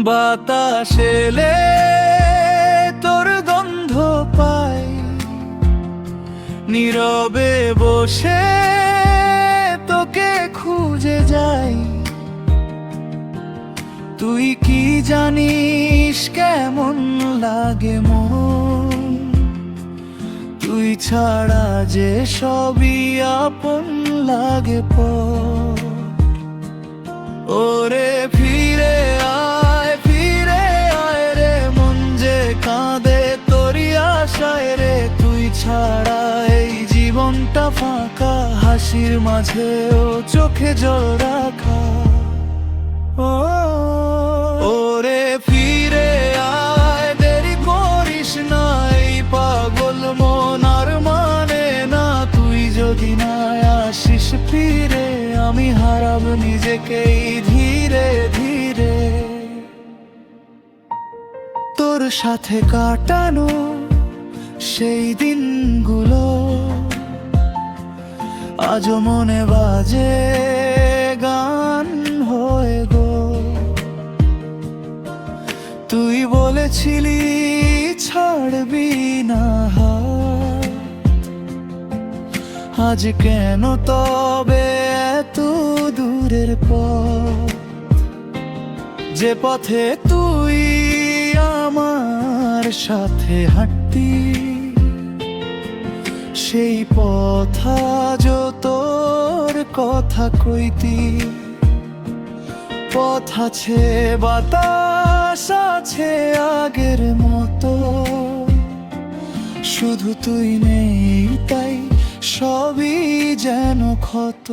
বাতাস এলে তোর গন্ধ পাই, নীরবে বসে তোকে খুঁজে যাই। তুই কি জানিস কেমন লাগে মন, তুই ছাড়া যে সবই আপন লাগে পর। ওরে ফিরে আয় রে মন যে কাঁদে তোরি আশায় রে। তুই ছাড়া এই জীবনটা ফাঁকা, হাসির মাঝেও চোখে জল রাখা। ওরে ফিরে আয়, দেরি করিস না, এই পাগল মন আর মানে না। তুই যদি না আসিস ফিরে, আমি হারাব নিজেকেই ধীরে ধীরে। তোর সাথে কাটানো সেই দিনগুলো আজও মনে বাজে গান হয়ে গো। তুই বলেছিলি ছাড়বি না হাত, আজ কেন তবে এত দূরের পথ? যে পথে তুই আমার সাথে হাঁটতি, সেই পথ আজ তোর কথা কইতি। পথ আছে, বাতাস আছে আগের মতো, শুধু তুই নেই তাই সবই যেন ক্ষত।